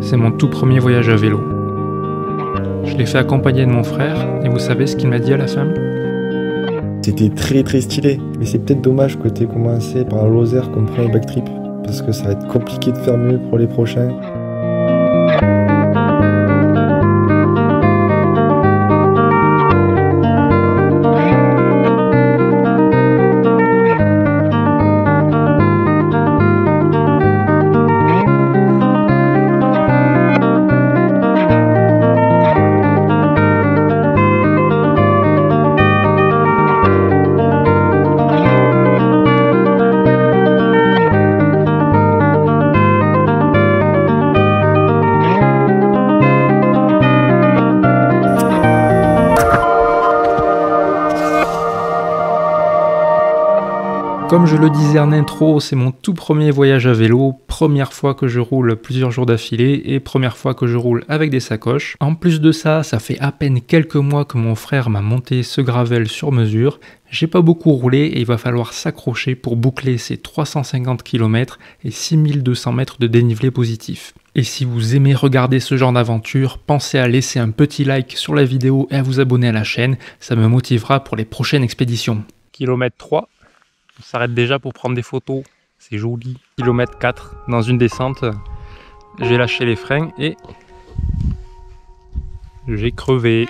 c'est mon tout premier voyage à vélo. Je l'ai fait accompagner de mon frère, et vous savez ce qu'il m'a dit à la fin? C'était très stylé, mais c'est peut-être dommage que tu aies commencé par un Lozère comme premier backtrip, parce que ça va être compliqué de faire mieux pour les prochains. Comme je le disais en intro, c'est mon tout premier voyage à vélo, première fois que je roule plusieurs jours d'affilée et première fois que je roule avec des sacoches. En plus de ça, ça fait à peine quelques mois que mon frère m'a monté ce gravel sur mesure. J'ai pas beaucoup roulé et il va falloir s'accrocher pour boucler ces 350 km et 6200 mètres de dénivelé positif. Et si vous aimez regarder ce genre d'aventure, pensez à laisser un petit like sur la vidéo et à vous abonner à la chaîne, ça me motivera pour les prochaines expéditions. Kilomètre 3. On s'arrête déjà pour prendre des photos, c'est joli. Kilomètre 4, dans une descente, j'ai lâché les freins et j'ai crevé.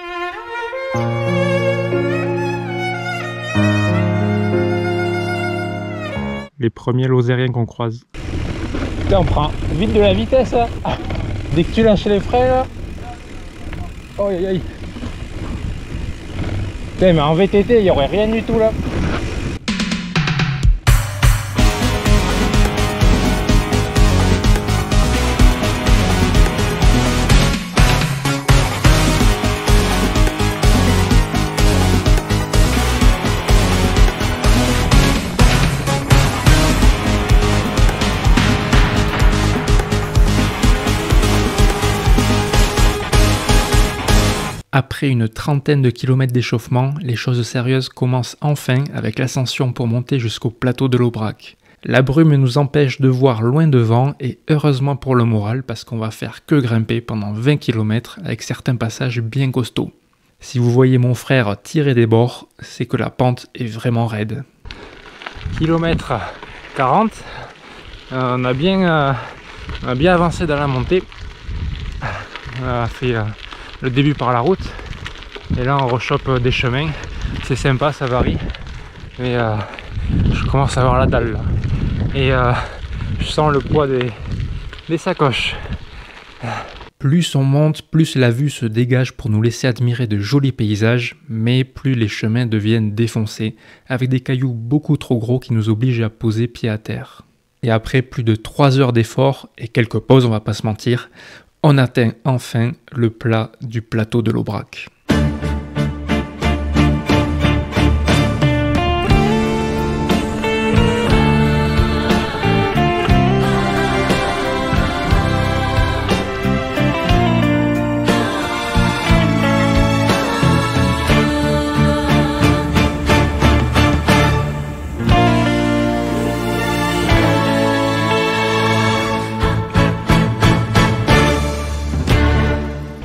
Les premiers Lozériens qu'on croise. Putain, on prend vite de la vitesse là. Dès que tu lâches les freins là. Oh aïe aïe. Putain, mais en VTT il n'y aurait rien du tout là. Après une trentaine de kilomètres d'échauffement, les choses sérieuses commencent enfin avec l'ascension pour monter jusqu'au plateau de l'Aubrac. La brume nous empêche de voir loin devant et heureusement pour le moral parce qu'on va faire que grimper pendant 20 km avec certains passages bien costauds. Si vous voyez mon frère tirer des bords, c'est que la pente est vraiment raide. Kilomètre 40, on a bien avancé dans la montée. On a fait le début par la route et là on rechoppe des chemins, c'est sympa, ça varie, mais je commence à avoir la dalle là. Et je sens le poids des sacoches. Plus on monte, plus la vue se dégage pour nous laisser admirer de jolis paysages, mais plus les chemins deviennent défoncés, avec des cailloux beaucoup trop gros qui nous obligent à poser pied à terre. Et après plus de 3 heures d'effort et quelques pauses, on va pas se mentir, on atteint enfin le plat du plateau de l'Aubrac.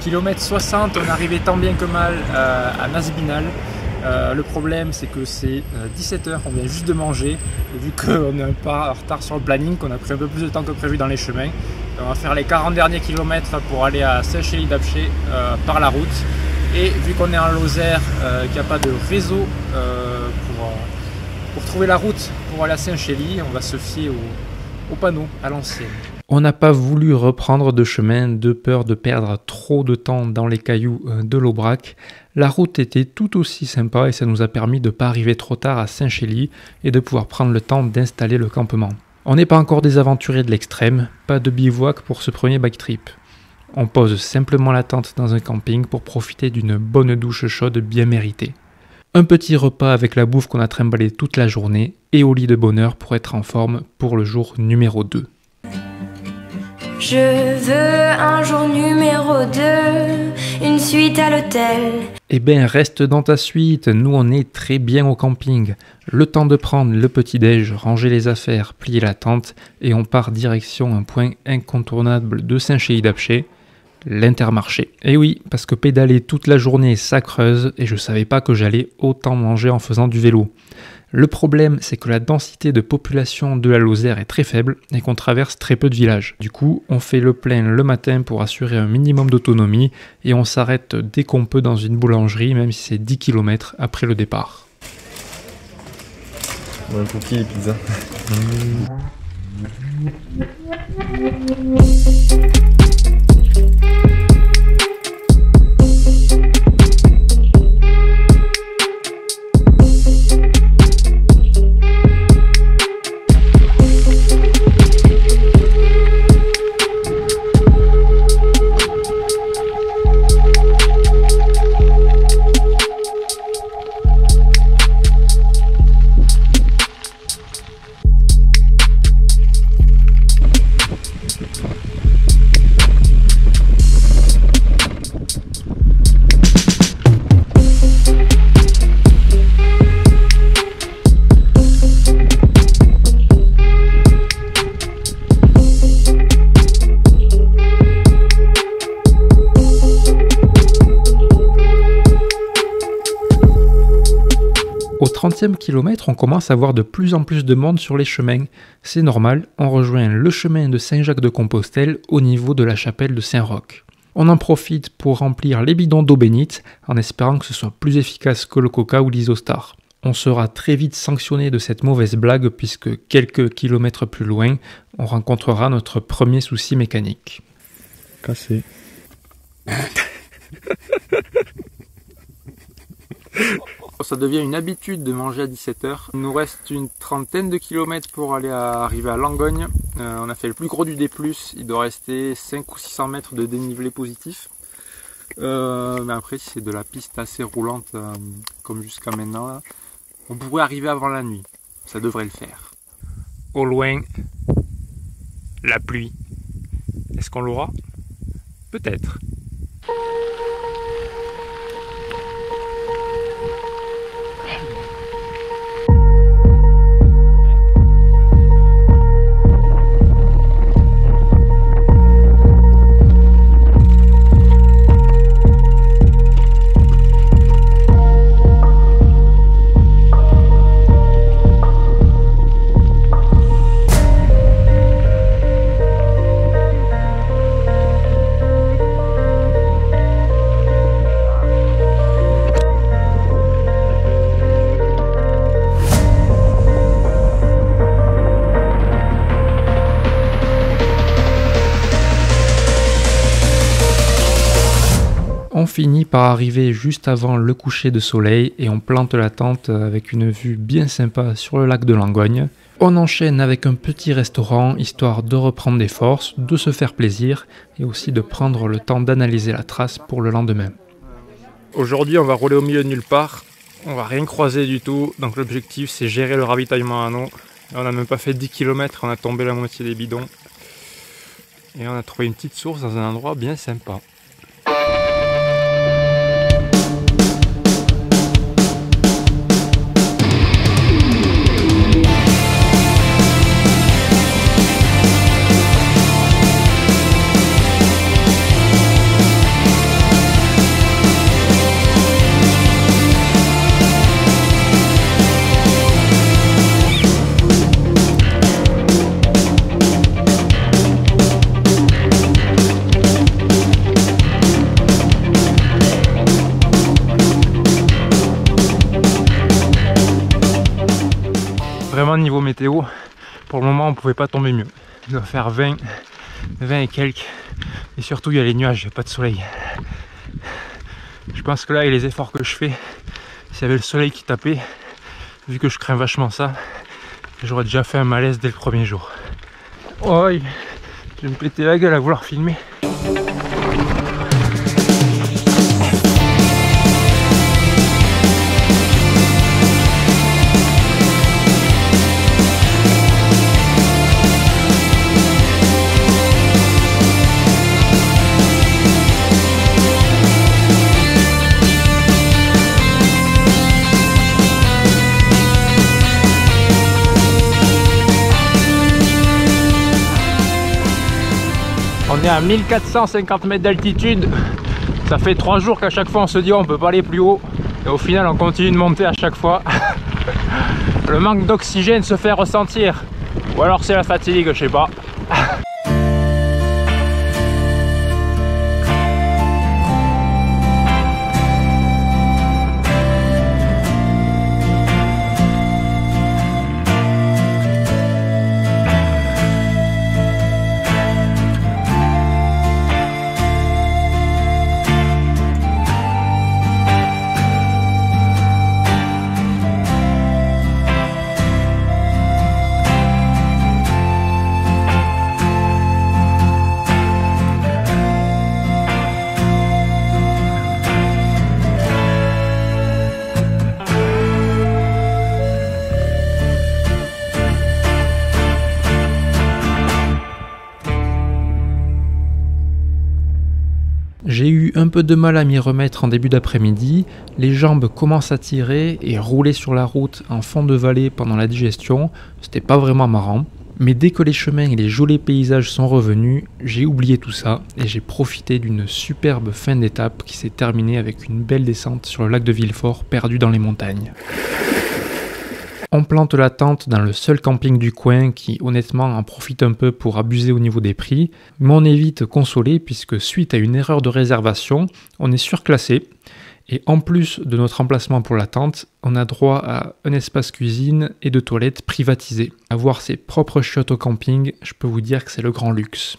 Kilomètre 60, on arrivait tant bien que mal à Nasbinal. Le problème c'est que c'est 17h, on vient juste de manger. Et vu qu'on est un peu en retard sur le planning, qu'on a pris un peu plus de temps que prévu dans les chemins, on va faire les 40 derniers kilomètres pour aller à Saint-Chély-d'Apcher par la route. Et vu qu'on est en Lozère, qu'il n'y a pas de réseau pour trouver la route pour aller à Saint-Chély, on va se fier au panneau à l'ancienne. On n'a pas voulu reprendre de chemin de peur de perdre trop de temps dans les cailloux de l'Aubrac. La route était tout aussi sympa et ça nous a permis de ne pas arriver trop tard à Saint-Chély et de pouvoir prendre le temps d'installer le campement. On n'est pas encore des aventuriers de l'extrême, pas de bivouac pour ce premier backtrip. On pose simplement la tente dans un camping pour profiter d'une bonne douche chaude bien méritée. Un petit repas avec la bouffe qu'on a trimballé toute la journée et au lit de bonheur pour être en forme pour le jour numéro 2. Je veux un jour numéro 2 une suite à l'hôtel. Eh ben, reste dans ta suite, nous on est très bien au camping. Le temps de prendre le petit-déj, ranger les affaires, plier la tente, et on part direction un point incontournable de Saint-Chély-d'Apcher, l'Intermarché. Et oui, parce que pédaler toute la journée ça creuse, et je savais pas que j'allais autant manger en faisant du vélo. Le problème, c'est que la densité de population de la Lozère est très faible et qu'on traverse très peu de villages. Du coup, on fait le plein le matin pour assurer un minimum d'autonomie et on s'arrête dès qu'on peut dans une boulangerie, même si c'est 10 km après le départ. Ouais, pour qui les pizzas? Au 30e kilomètre, on commence à voir de plus en plus de monde sur les chemins. C'est normal, on rejoint le chemin de Saint-Jacques-de-Compostelle au niveau de la chapelle de Saint-Roch. On en profite pour remplir les bidons d'eau bénite, en espérant que ce soit plus efficace que le Coca ou l'Isostar. On sera très vite sanctionné de cette mauvaise blague puisque quelques kilomètres plus loin, on rencontrera notre premier souci mécanique. Cassé. Ça devient une habitude de manger à 17h. Il nous reste une trentaine de kilomètres pour arriver à Langogne. On a fait le plus gros du D+, il doit rester 5 ou 600 mètres de dénivelé positif. Mais après, si c'est de la piste assez roulante, comme jusqu'à maintenant, là, on pourrait arriver avant la nuit. Ça devrait le faire. Au loin, la pluie. Est-ce qu'on l'aura? Peut-être. On finit par arriver juste avant le coucher de soleil et on plante la tente avec une vue bien sympa sur le lac de Langogne. On enchaîne avec un petit restaurant histoire de reprendre des forces, de se faire plaisir et aussi de prendre le temps d'analyser la trace pour le lendemain. Aujourd'hui on va rouler au milieu de nulle part, on va rien croiser du tout, donc l'objectif c'est gérer le ravitaillement en eau. On n'a même pas fait 10 km, on a tombé la moitié des bidons et on a trouvé une petite source dans un endroit bien sympa. Vraiment niveau météo, pour le moment on pouvait pas tomber mieux. Il doit faire 20 et quelques. Et surtout il y a les nuages, il n'y a pas de soleil. Je pense que là avec les efforts que je fais, s'il y avait le soleil qui tapait, vu que je crains vachement ça, j'aurais déjà fait un malaise dès le premier jour. Oh, je vais me péter la gueule à vouloir filmer. On est à 1450 mètres d'altitude. Ça fait 3 jours qu'à chaque fois on se dit on peut pas aller plus haut. Et au final on continue de monter à chaque fois. Le manque d'oxygène se fait ressentir. Ou alors c'est la fatigue, je sais pas. J'ai eu un peu de mal à m'y remettre en début d'après-midi, les jambes commencent à tirer et rouler sur la route en fond de vallée pendant la digestion, c'était pas vraiment marrant. Mais dès que les chemins et les jolis paysages sont revenus, j'ai oublié tout ça et j'ai profité d'une superbe fin d'étape qui s'est terminée avec une belle descente sur le lac de Villefort perdu dans les montagnes. On plante la tente dans le seul camping du coin qui honnêtement en profite un peu pour abuser au niveau des prix, mais on est vite consolé puisque suite à une erreur de réservation, on est surclassé et en plus de notre emplacement pour la tente, on a droit à un espace cuisine et de toilettes privatisé. Avoir ses propres chiottes au camping, je peux vous dire que c'est le grand luxe.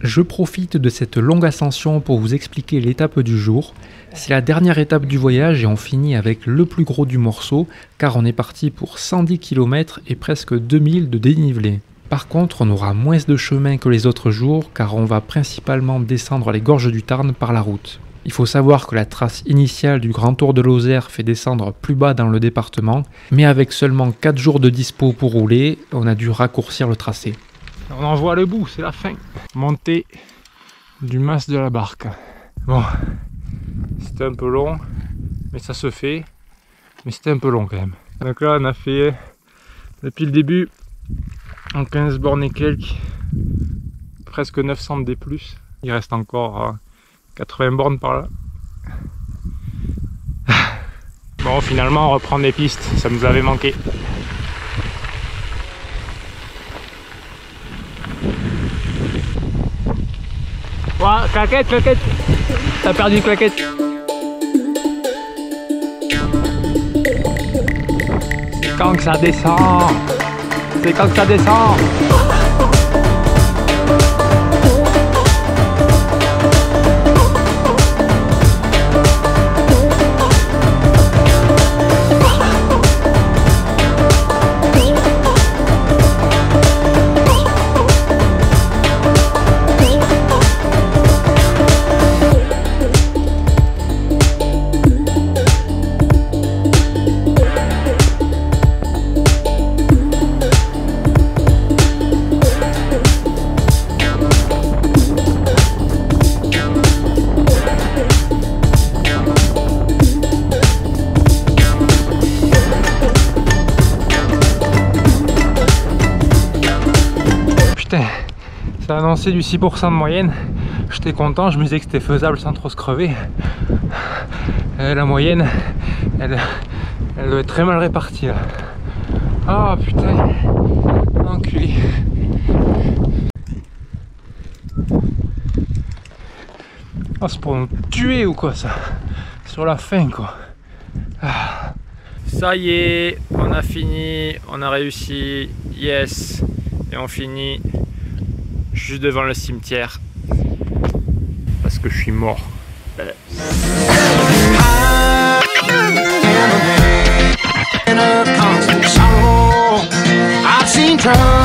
Je profite de cette longue ascension pour vous expliquer l'étape du jour. C'est la dernière étape du voyage et on finit avec le plus gros du morceau car on est parti pour 110 km et presque 2000 de dénivelé. Par contre, on aura moins de chemin que les autres jours car on va principalement descendre les gorges du Tarn par la route. Il faut savoir que la trace initiale du Grand Tour de Lozère fait descendre plus bas dans le département, mais avec seulement 4 jours de dispo pour rouler, on a dû raccourcir le tracé. On en voit le bout, c'est la fin. Montée du mas de la barque. Bon, c'était un peu long, mais ça se fait. Mais c'était un peu long quand même. Donc là, on a fait, depuis le début, en 15 bornes et quelques, presque 900 D+. Il reste encore 80 bornes par là. Bon, finalement, on reprend des pistes, ça nous avait manqué. Ouais, claquette, claquette. T'as perdu une claquette. C'est quand que ça descend. C'est quand que ça descend. Ça a annoncé du 6% de moyenne, j'étais content, je me disais que c'était faisable sans trop se crever. La moyenne, elle doit être très mal répartie là. Ah oh, putain, enculé. Oh, c'est pour nous tuer ou quoi ça? Sur la fin quoi. Ah. Ça y est, on a fini, on a réussi, yes. Et on finit juste devant le cimetière parce que je suis mort. I've seen trouble.